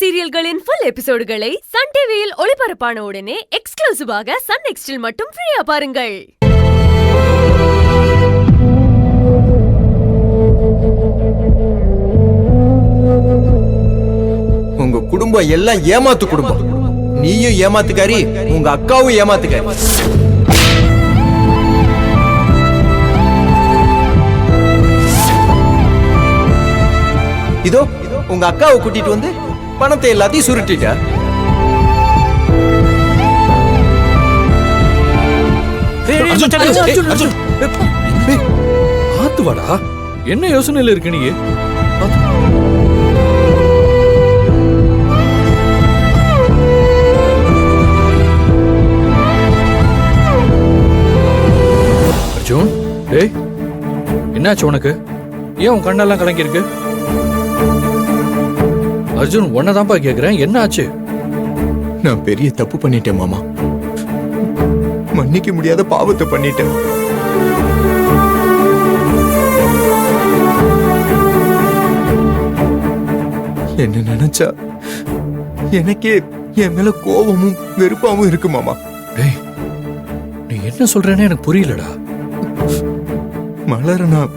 சீரியல்களின் full எபிசோடுகளை Sun டிவியில் ஒளிபரப்பான உடனே எக்ஸ்க்ளூசிவாக சன் நெக்ஸ்டில் மட்டும் ஃப்ரீயா பாருங்கள். உங்க குடும்பம் எல்லாம் ஏமாத்து குடும்பம். நீயும் ஏமாத்துக்காரி, உங்க அக்காவும் ஏமாத்துக்காரி. இதோ உங்க அக்காவை கூட்டிட்டு வந்து பணத்தை எல்லாத்தையும் சுருட்டிட்ட. ஆத்துவாடா, என்ன யோசனையில இருக்க நீ? அர்ஜுன், டேய், என்னாச்சு உனக்கு? ஏன் உன் கண்ணெல்லாம் கலங்கி இருக்கு? அர்ஜுன், உன்னதான்ப்பா கேக்குறேன், என்ன ஆச்சு? நான் பெரிய தப்பு பண்ணிட்டேன் மாமா. மன்னிக்க முடியாத பாவத்தை பண்ணிட்டேன். என்ன நினைச்சா எனக்கே என் மேல கோபமும் வெறுப்பாவும் இருக்கு மாமா. டேய், நீ என்ன சொல்றேன்னு எனக்கு புரியலடா. மலர நான்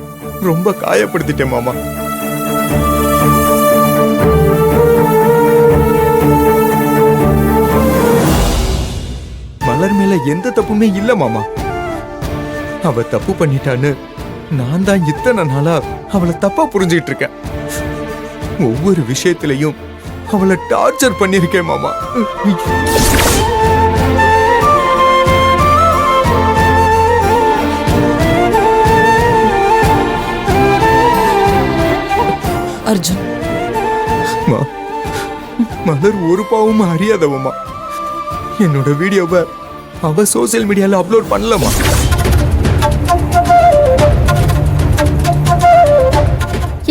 ரொம்ப காயப்படுத்திட்டேன் மாமா. மலர் மேல எந்த தப்புமே இல்ல மாமா. அவ தப்பு பண்ணிட்டான்னு நான் தான் இத்தனை நாளா அவளை தப்பா புரிஞ்சுக்கிட்டு இருக்கேன். ஒவ்வொரு விஷயத்திலையும் அவளை டார்ச்சர் பண்ணிருக்கேன் மாமா. அர்ஜுன், மலர் ஒரு பாவமும் அறியாதவமா. என்னோட வீடியோவை அவ சோசியல் மீடியால அப்லோட் பண்ணலமா.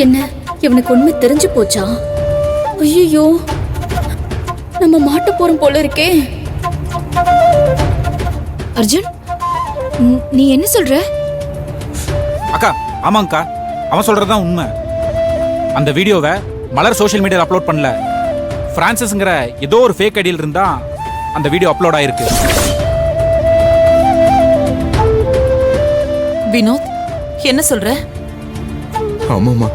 என்ன இவனுக்கு உண்மை தெரிஞ்சு போச்சா? ஐயோ, நம்ம மாட்ட போறோம் போல இருக்கே. அர்ஜுன், நீ என்ன சொல்ற? அக்கா, ஆமாங்கக்கா, அவன் சொல்றதுதான் உண்மை. அந்த வீடியோவை மலர் சோஷியல் மீடியாவில் அப்லோட் பண்ணல. பிரான்சிஸ்ங்கிற ஏதோ ஒரு ஃபேக் ஐடியில் இருந்தா அந்த வீடியோ அப்லோட் ஆயிருக்கு. வினோத், என்ன சொல்ற? ஆமாமா,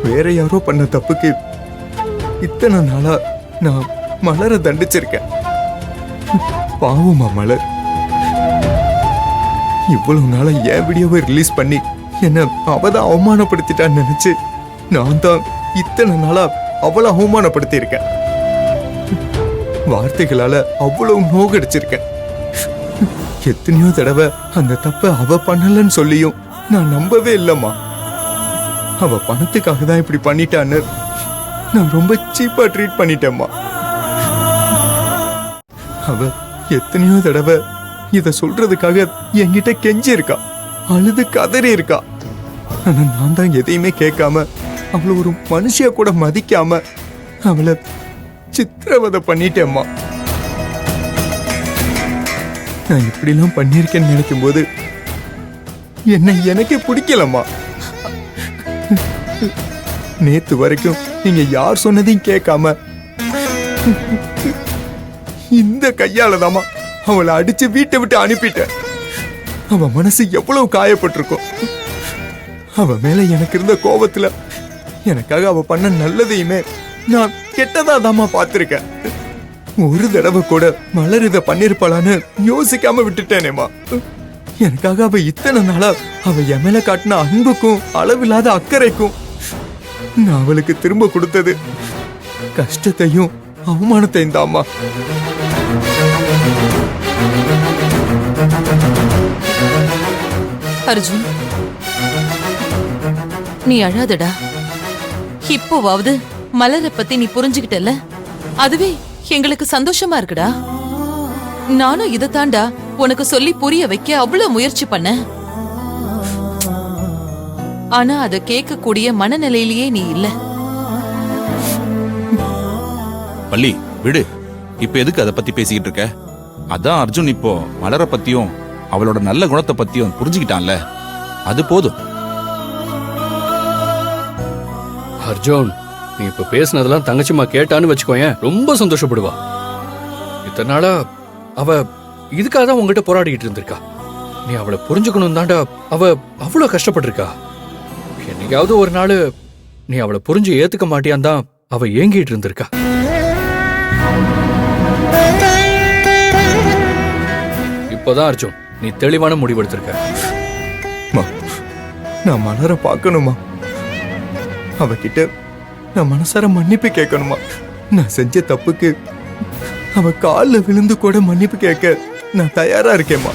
வேற யாரோ பண்ண தப்புக்கு இத்தனை நாளா நான் மலரை தண்டிச்சிருக்கேன். பாவமா மலர். இவ்வளவு நாளா என் வீடியோவை ரிலீஸ் பண்ணி என்ன அவதான் அவமானப்படுத்திட்டான்னு நினைச்சு நான் தான் இத்தனை நாளா அவளை அவமானப்படுத்தி இருக்கேன். வார்த்தைகளால அவ்வளவு நோகடிச்சிருக்கேன். எத்தனையோ தடவை அந்த தப்ப அவ பண்ணலன்னு சொல்லியும் நான் நம்பவே இல்லம்மா. அவ பணத்துக்காக தான் இப்படி பண்ணிட்டான்னு நான் ரொம்ப சீப்பா ட்ரீட் பண்ணிட்டேம்மா. அவ எத்தனையோ தடவை இத சொல்றதுக்காக என்கிட்ட கெஞ்சி இருக்கா, அழுது கதறி இருக்கா. ஆனா நான் தான் எதையுமே கேட்காம, அவளை ஒரு மனுஷிய கூட மதிக்காம அவளை சித்திரவதை பண்ணிட்டேம்மா. நான் இப்படிலாம் பண்ணிருக்கேன்னு நினைக்கும் போது என்ன எனக்கே பிடிக்கலம்மா. நேத்து வரைக்கும் நீங்க யார் சொன்னதையும் கேட்காம இந்த கையாலதாமா அவளை அடிச்சு வீட்டை விட்டு அனுப்பிட்டேன். அவ மனசு எவ்வளவு காயப்பட்டிருக்கும். அவ மேல எனக்கு இருந்த கோபத்துல எனக்காக அவ பண்ண நல்லதையுமே நான் கெட்டதாதாமா பார்த்திருக்கேன். ஒரு தடவை கூட மலர் இத பண்ணிருப்பாளான்னு யோசிக்காம விட்டுட்டேனேமா. எனக்காக அவ இத்தனை நாளா அவ என் மேல காட்டின அன்புக்கும் அளவில்லாத அக்கறைக்கும் நான் அவளுக்கு திரும்ப கொடுத்தது கஷ்டத்தையும் அவமானத்தையும் தாம்மா. அர்ஜுன், நீ அழாதடா. இப்போவாவது மலரை பத்தி நீ புரிஞ்சுக்கிட்டல, அதுவே எங்களுக்கு சந்தோஷமா இருக்குடா. நானும் இதை தாண்டா உனக்கு சொல்லி புரிய வைக்க அவ்வளவு முயற்சி பண்ண. ஆனா அதை கேட்கக்கூடிய மனநிலையிலேயே நீ இல்ல. பள்ளி விடு, இப்ப எதுக்கு அதை பத்தி பேசிக்கிட்டு இருக்க? அதான் அர்ஜுன் இப்போ மலரை பத்தியும் அவளோட நல்ல குணத்தை பத்தியும் புரிஞ்சுக்கிட்டான்ல, அது போதும். அர்ஜுன், நீ இப்ப பேசுனதெல்லாம் தங்கச்சிமா கேட்டான்னு வச்சுக்கோயேன், ரொம்ப சந்தோஷப்படுவா. இத்தனை நாளா அவ இதுக்காக தான் உங்ககிட்ட போராடிக்கிட்டு இருந்திருக்கா. நீ அவளை புரிஞ்சுக்கணும் தாண்டா அவ அவ்வளவு கஷ்டப்பட்டிருக்கா. என்னைக்காவது ஒரு நாள் நீ அவளை புரிஞ்சு ஏத்துக்க மாட்டியான் தான் அவ ஏங்கிட்டு இருந்திருக்கா. இப்போதான் அர்ஜுன் நீ தெளிவான முடிவெடுத்திருக்க. அம்மா, நான் மலரை பார்க்கணுமா? அவகிட்ட நான் மனசார மன்னிப்பு கேட்கணுமா? நான் செஞ்ச தப்புக்கு அவ காலில் விழுந்து கூட மன்னிப்பு கேட்க நான் தயாரா இருக்கேம்மா.